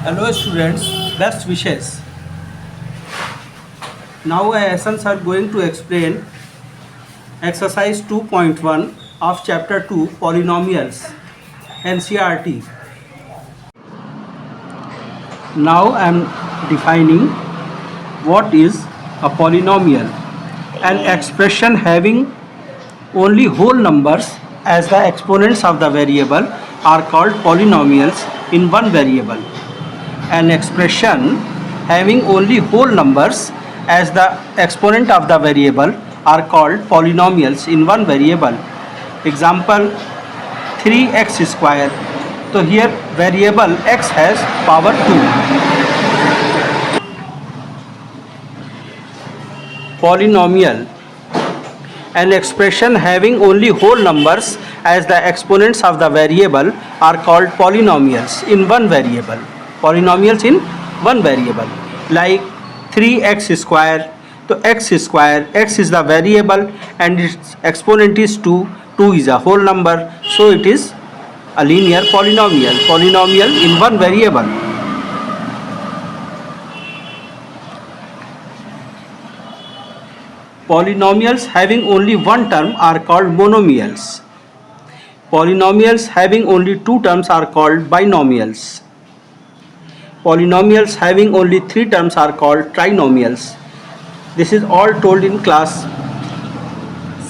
Hello students, best wishes. Now Essence are going to explain exercise 2.1 of chapter 2 polynomials NCERT. Now I am defining what is a polynomial. An expression having only whole numbers as the exponents of the variable are called polynomials in one variable. An expression having only whole numbers as the exponent of the variable are called polynomials in one variable. Example 3x square. So here variable x has power 2. Polynomial. An expression having only whole numbers as the exponents of the variable are called polynomials in one variable. Polynomials in one variable, like 3x square. So x square, x is the variable and its exponent is 2. 2 is a whole number, so it is a linear polynomial. Polynomial in one variable. Polynomials having only one term are called monomials. Polynomials having only two terms are called binomials. Polynomials having only three terms are called trinomials. This is all told in class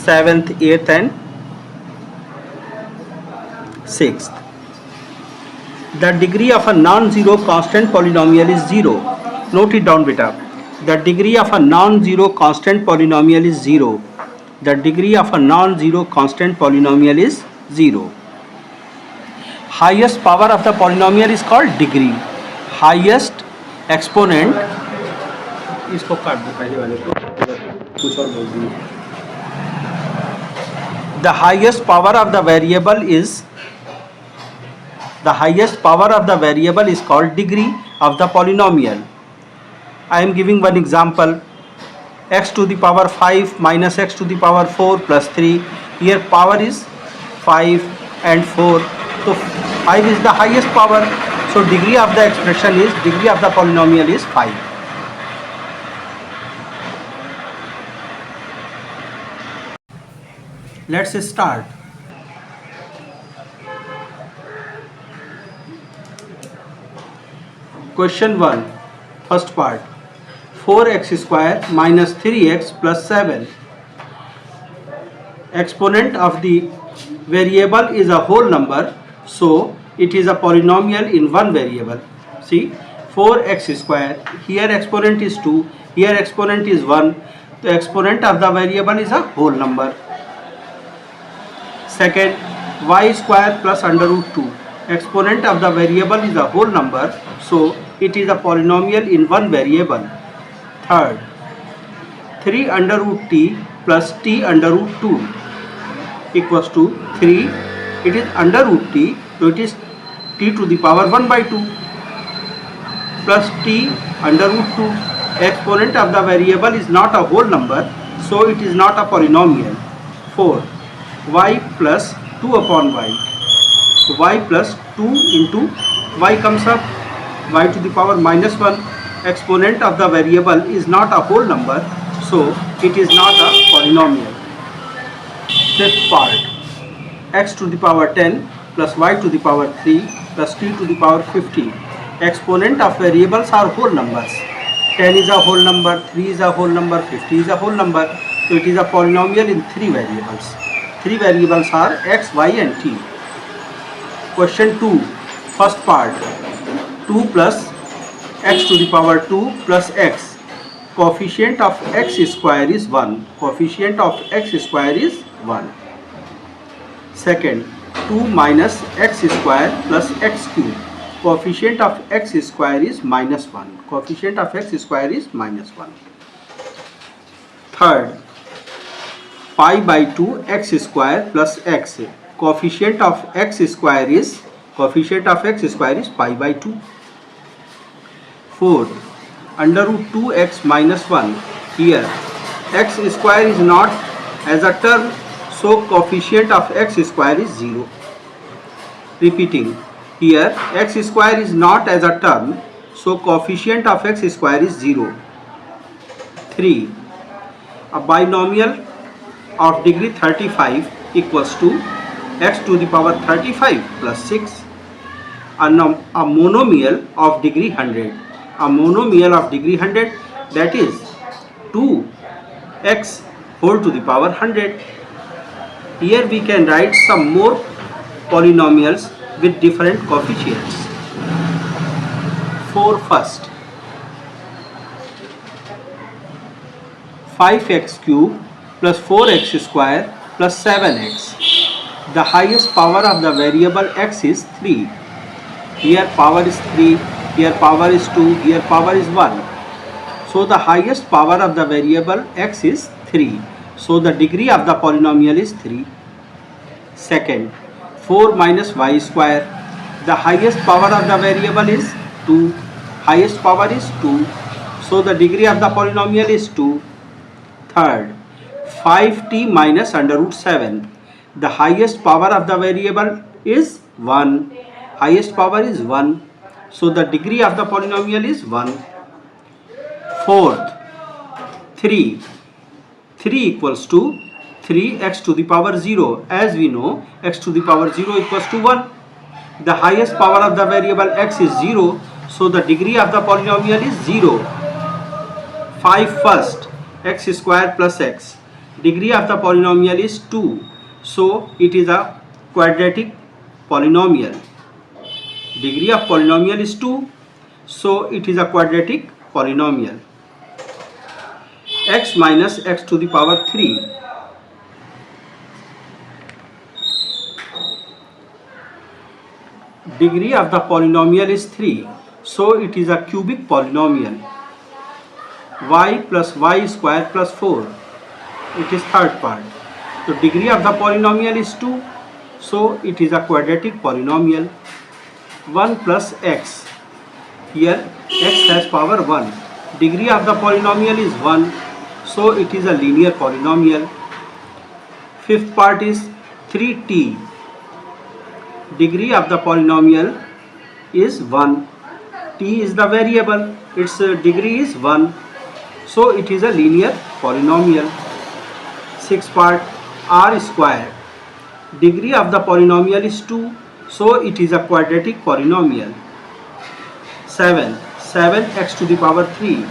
7th, 8th and 6th. The degree of a non-zero constant polynomial is 0. Note it down, beta. The degree of a non-zero constant polynomial is 0. The degree of a non-zero constant polynomial is 0. Highest power of the polynomial is called degree. Highest exponent, इसको काट दो पहले वाले को, कुछ और बोल दिए. The highest power of the variable is called degree of the polynomial. I am giving one example. X to the power 5 minus x to the power 4 plus 3. Here power is 5 and 4. So 5 is the highest power. So degree of the polynomial is 5. Let's start. Question 1, first part. 4x square minus 3x plus 7. Exponent of the variable is a whole number, so it is a polynomial in one variable. See, 4x square, here exponent is 2, here exponent is 1. The exponent of the variable is a whole number. Second, y square plus under root 2. Exponent of the variable is a whole number, so it is a polynomial in one variable. Third, 3 under root t plus t under root 2 equals to 3. It is under root t, so it is t to the power 1 by 2 plus t under root 2. Exponent of the variable is not a whole number, so it is not a polynomial. 4, y plus 2 upon y. So y plus 2 into y comes up, y to the power minus 1. Exponent of the variable is not a whole number, so it is not a polynomial. Fifth part, x to the power 10 plus y to the power 3 plus t to the power 50. Exponent of variables are whole numbers. 10 is a whole number, 3 is a whole number, 50 is a whole number, so it is a polynomial in three variables. Three variables are x, y and t. Question 2, first part. 2 plus x to the power 2 plus x. Coefficient of x square is 1. Coefficient of x square is 1. Second, 2 minus x square plus x cube. Coefficient of x square is minus 1. Coefficient of x square is minus 1. Third, pi by 2 x square plus x. Coefficient of x square is pi by 2. Fourth, under root 2x minus 1. Here x square is not as a term, so coefficient of x square is 0. Repeating, Here x square is not as a term, so coefficient of x square is 0. 3. A binomial of degree 35 equals to x to the power 35 plus 6. A monomial of degree 100. A monomial of degree 100, that is 2x whole to the power 100. Here we can write some more polynomials with different coefficients. 4 first. 5x cube plus 4x square plus 7x. The highest power of the variable x is 3. Here power is 3, here power is 2, here power is 1. So the highest power of the variable x is 3. So the degree of the polynomial is 3. Second, 4 minus y square. The highest power of the variable is 2. Highest power is 2. So the degree of the polynomial is 2. Third, 5t minus under root 7. The highest power of the variable is 1. Highest power is 1. So the degree of the polynomial is 1. Fourth, 3. 3 equals to 3x to the power 0. As we know, x to the power 0 equals to 1. The highest power of the variable x is 0. So the degree of the polynomial is 0. 5 first, x square plus x. Degree of the polynomial is 2. So it is a quadratic polynomial. Degree of polynomial is 2. So it is a quadratic polynomial. X minus x to the power 3. Degree of the polynomial is 3. So it is a cubic polynomial. Y plus y square plus 4. It is third part. So degree of the polynomial is 2. So it is a quadratic polynomial. 1 plus x. Here x has power 1. Degree of the polynomial is 1. So it is a linear polynomial. Fifth part is 3t. Degree of the polynomial is 1. T is the variable. Its degree is 1. So it is a linear polynomial. Sixth part, r square. Degree of the polynomial is 2. So it is a quadratic polynomial. 7. 7x to the power 3.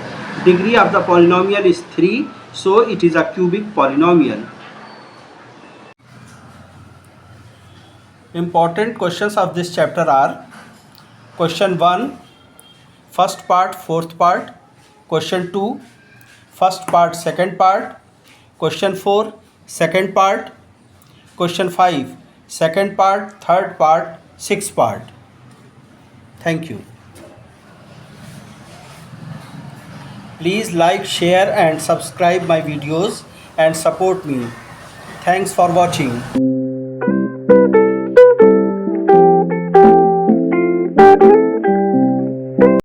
Degree of the polynomial is 3. So it is a cubic polynomial. Important questions of this chapter are: question 1, first part, fourth part. Question 2, first part, second part. Question 4, second part. Question 5, second part, third part, sixth part. Thank you. Please like, share and subscribe my videos and support me. Thanks for watching.